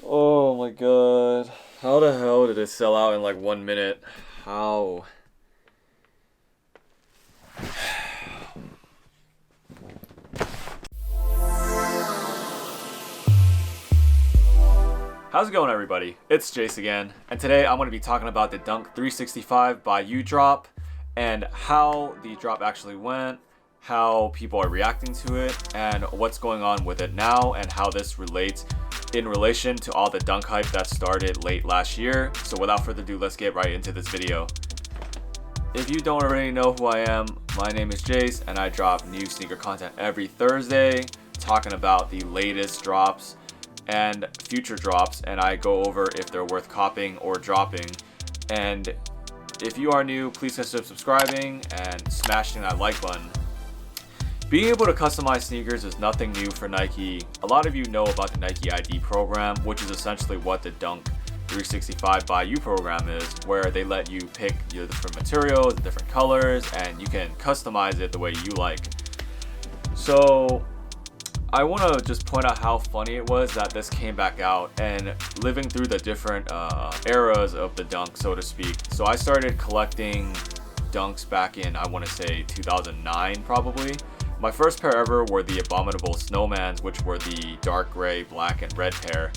Oh my god. How the hell did it sell out in like 1 minute? How? How's it going, everybody? It's Jace again, and today I'm going to be talking about the Dunk 365 by U drop and how the drop actually went, how people are reacting to it, and what's going on with it now, and how this relates in relation to all the dunk hype that started late last year. So without further ado, let's get right into this video. If you don't already know who I am, my name is Jace, and I drop new sneaker content every Thursday talking about the latest drops and future drops, and I go over if they're worth copying or dropping. And if you are new, please consider subscribing and smashing that like button. Being able to customize sneakers is nothing new for Nike. A lot of you know about the Nike ID program, which is essentially what the Dunk 365 by U program is, where they let you pick your different materials, different colors, and you can customize it the way you like. So I want to just point out how funny it was that this came back out, and living through the different eras of the Dunk, so to speak. So I started collecting Dunks back in, I want to say 2009 probably. My first pair ever were the Abominable Snowmans, which were the dark gray, black, and red pair.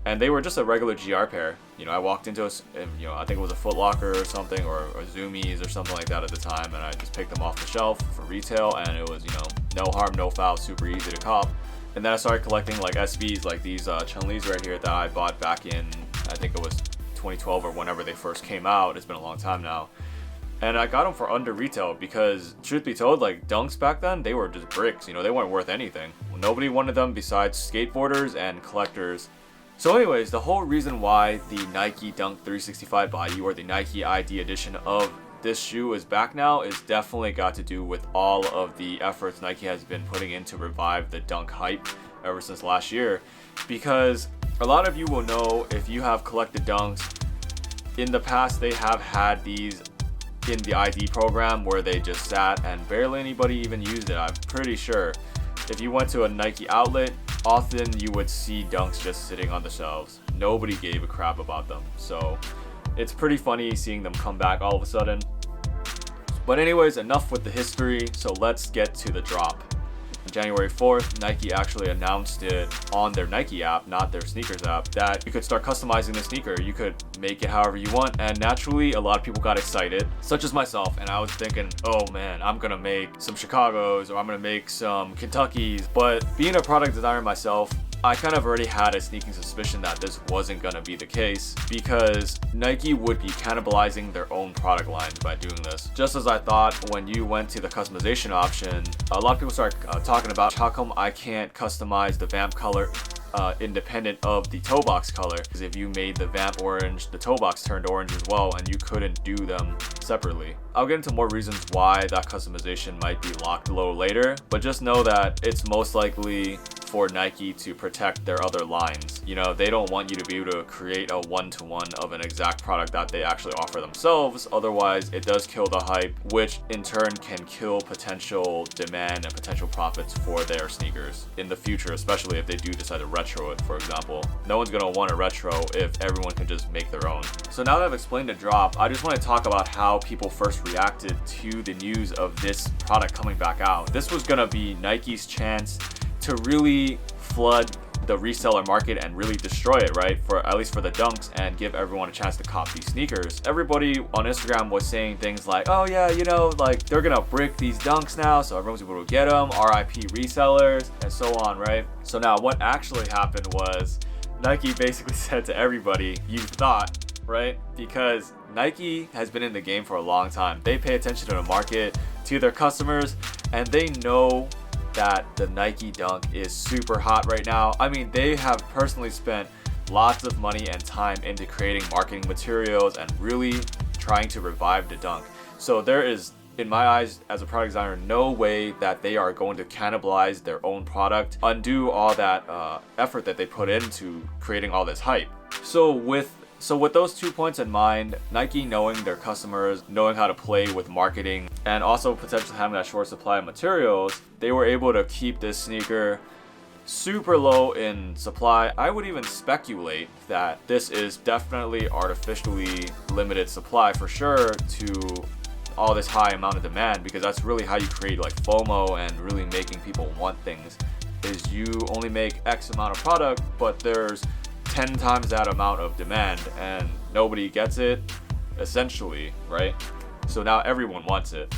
And they were just a regular GR pair. I walked into I think it was a Foot Locker or something, or Zoomies or something like that at the time, and I just picked them off the shelf for retail, and it was, no harm, no foul, super easy to cop. And then I started collecting like SBs, like these Chun-Li's right here that I bought back in, I think it was 2012 or whenever they first came out. It's been a long time now. And I got them for under retail because, truth be told, like Dunks back then, they were just bricks. They weren't worth anything. Nobody wanted them besides skateboarders and collectors. So anyways, the whole reason why the Nike Dunk 365 by U, or the Nike ID edition of this shoe, is back now is definitely got to do with all of the efforts Nike has been putting in to revive the dunk hype ever since last year. Because a lot of you will know, if you have collected Dunks, in the past they have had these in the ID program where they just sat and barely anybody even used it, I'm pretty sure. If you went to a Nike outlet, often you would see Dunks just sitting on the shelves. Nobody gave a crap about them. So it's pretty funny seeing them come back all of a sudden. But anyways, enough with the history, so let's get to the drop. On January 4th, Nike actually announced it on their Nike app, not their sneakers app, that you could start customizing the sneaker. You could make it however you want, and naturally a lot of people got excited, such as myself, and I was thinking, oh man, I'm gonna make some Chicagos, or I'm gonna make some Kentuckys. But being a product designer myself, I kind of already had a sneaking suspicion that this wasn't gonna be the case, because Nike would be cannibalizing their own product lines by doing this. Just as I thought when you went to the customization option, a lot of people start talking about how come I can't customize the Vamp color independent of the toe box color, because if you made the Vamp orange, the toe box turned orange as well, and you couldn't do them separately. I'll get into more reasons why that customization might be locked a little later, but just know that it's most likely for Nike to protect their other lines. They don't want you to be able to create a one-to-one of an exact product that they actually offer themselves. Otherwise, it does kill the hype, which in turn can kill potential demand and potential profits for their sneakers in the future, especially if they do decide to retro it, for example. No one's gonna want a retro if everyone can just make their own. So now that I've explained the drop, I just want to talk about how people first reacted to the news of this product coming back out. This was gonna be Nike's chance to really flood the reseller market and really destroy it, right? For at least for the Dunks, and give everyone a chance to cop these sneakers. Everybody on Instagram was saying things like, oh yeah, like they're gonna brick these Dunks now, so everyone's able to get them, RIP resellers, and so on, right? So now what actually happened was Nike basically said to everybody, you thought, right? Because Nike has been in the game for a long time. They pay attention to the market, to their customers, and they know that the Nike Dunk is super hot right now. I mean, they have personally spent lots of money and time into creating marketing materials and really trying to revive the Dunk. So there is, in my eyes as a product designer, no way that they are going to cannibalize their own product, undo all that effort that they put into creating all this hype. So with those 2 points in mind, Nike knowing their customers, knowing how to play with marketing, and also potentially having that short supply of materials, they were able to keep this sneaker super low in supply. I would even speculate that this is definitely artificially limited supply for sure to all this high amount of demand, because that's really how you create like FOMO and really making people want things, is you only make X amount of product, but there's 10 times that amount of demand and nobody gets it, essentially, right? So now everyone wants it.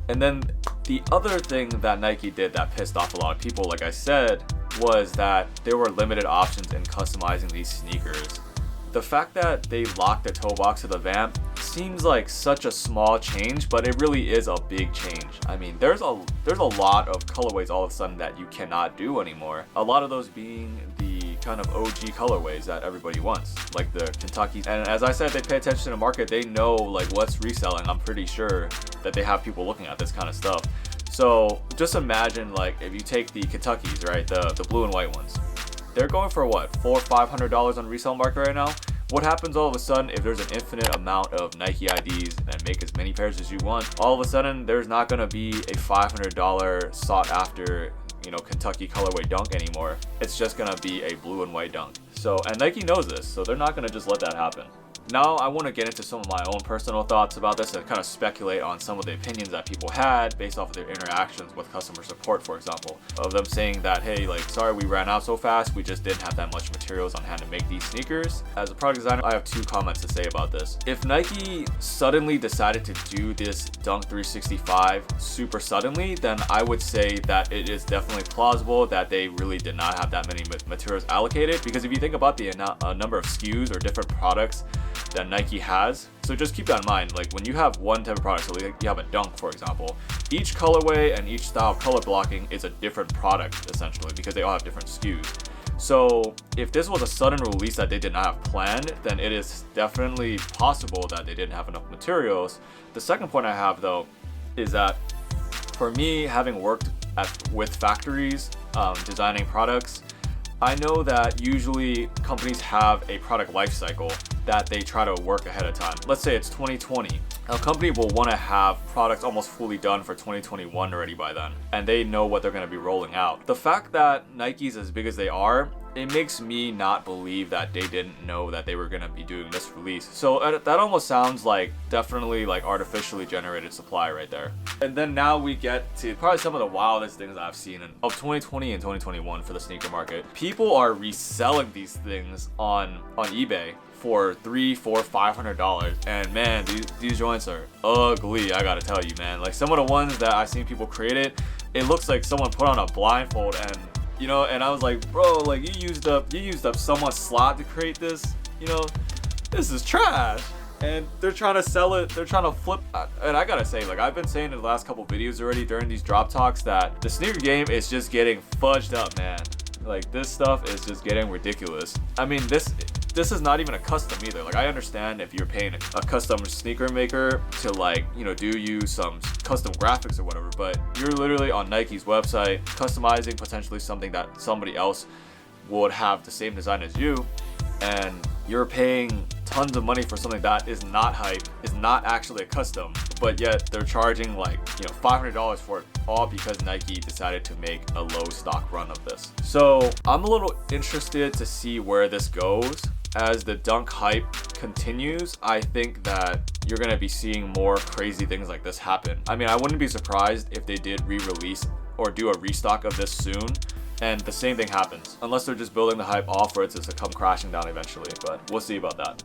And then the other thing that Nike did that pissed off a lot of people, like I said, was that there were limited options in customizing these sneakers. The fact that they locked the toe box to the Vamp seems like such a small change, but it really is a big change. I mean, there's a lot of colorways all of a sudden that you cannot do anymore. A lot of those being the kind of OG colorways that everybody wants, like the Kentucky. And as I said, they pay attention to the market. They know like what's reselling. I'm pretty sure that they have people looking at this kind of stuff. So just imagine like if you take the Kentuckys, right, the blue and white ones. They're going for what, $400 or $500 on resale market right now? What happens all of a sudden if there's an infinite amount of Nike IDs and make as many pairs as you want? All of a sudden, there's not gonna be a $500 sought after, Kentucky colorway dunk anymore. It's just gonna be a blue and white dunk. So, and Nike knows this, so they're not gonna just let that happen. Now I want to get into some of my own personal thoughts about this and kind of speculate on some of the opinions that people had based off of their interactions with customer support, for example, of them saying that, hey, like, sorry, we ran out so fast, we just didn't have that much materials on hand to make these sneakers. As a product designer, I have two comments to say about this. If Nike suddenly decided to do this Dunk 365 super suddenly, then I would say that it is definitely plausible that they really did not have that many materials allocated, because if you think about the number of SKUs or different products that Nike has. So just keep that in mind. Like when you have one type of product, so you have a Dunk, for example, each colorway and each style of color blocking is a different product essentially, because they all have different SKUs. So if this was a sudden release that they did not have planned, then it is definitely possible that they didn't have enough materials. The second point I have though is that for me, having worked with factories, designing products, I know that usually companies have a product life cycle that they try to work ahead of time. Let's say it's 2020. A company will want to have products almost fully done for 2021 already by then, and they know what they're going to be rolling out. The fact that Nike's as big as they are, it makes me not believe that they didn't know that they were going to be doing this release. So that almost sounds like definitely like artificially generated supply right there. And then now we get to probably some of the wildest things I've seen of 2020 and 2021 for the sneaker market. People are reselling these things on eBay for $300, $400, $500, and man, these joints are ugly. I gotta tell you, man. Like some of the ones that I've seen people create it looks like someone put on a blindfold and and I was like, bro, like you used up someone's slot to create this. This is trash. And they're trying to sell it. They're trying to flip. And I gotta say, like I've been saying in the last couple videos already during these drop talks that the sneaker game is just getting fudged up, man. Like this stuff is just getting ridiculous. I mean, this is not even a custom either. Like I understand if you're paying a custom sneaker maker to do you some custom graphics or whatever, but you're literally on Nike's website customizing potentially something that somebody else would have the same design as you, and you're paying tons of money for something that is not hype, is not actually a custom, but yet they're charging $500 for it, all because Nike decided to make a low stock run of this. So I'm a little interested to see where this goes. As the Dunk hype continues, I think that you're gonna be seeing more crazy things like this happen. I mean, I wouldn't be surprised if they did re-release or do a restock of this soon, and the same thing happens, unless they're just building the hype off for it to come crashing down eventually, but we'll see about that.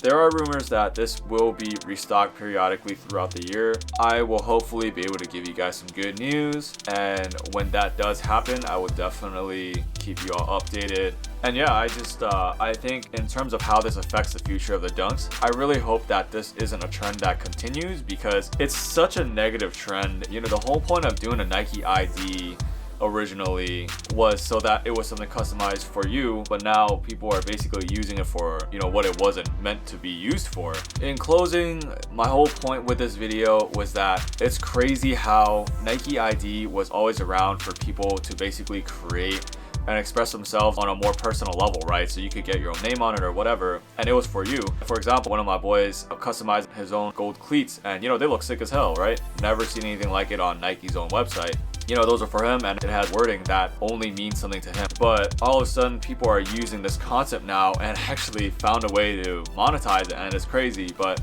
There are rumors that this will be restocked periodically throughout the year. I will hopefully be able to give you guys some good news, and when that does happen, I will definitely keep you all updated. And yeah, I think in terms of how this affects the future of the Dunks, I really hope that this isn't a trend that continues, because it's such a negative trend. The whole point of doing a Nike ID originally was so that it was something customized for you, but now people are basically using it for what it wasn't meant to be used for. In closing, my whole point with this video was that it's crazy how Nike ID was always around for people to basically create and express themselves on a more personal level, right? So you could get your own name on it or whatever, and it was for you. For example, one of my boys customized his own gold cleats, and they look sick as hell, right? Never seen anything like it on Nike's own website. you know, those are for him, and it had wording that only means something to him. But all of a sudden people are using this concept now and actually found a way to monetize it, and it's crazy. But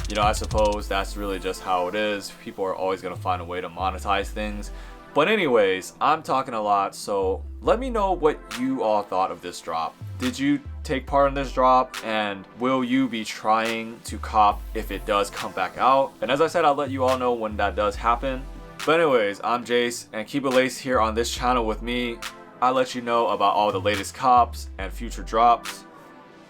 you know, I suppose that's really just how it is. People are always going to find a way to monetize things. But anyways, I'm talking a lot, so let me know what you all thought of this drop. Did you take part in this drop, and will you be trying to cop if it does come back out? And as I said, I'll let you all know when that does happen. But anyways, I'm Jace, and keep it laced here on this channel with me. I let you know about all the latest cops and future drops.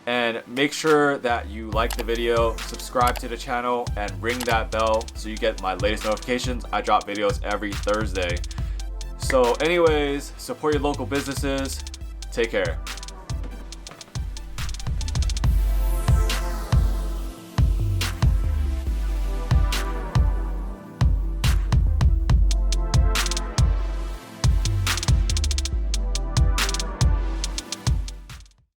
And make sure that you like the video, subscribe to the channel, and ring that bell so you get my latest notifications. I drop videos every Thursday. So anyways, support your local businesses. Take care.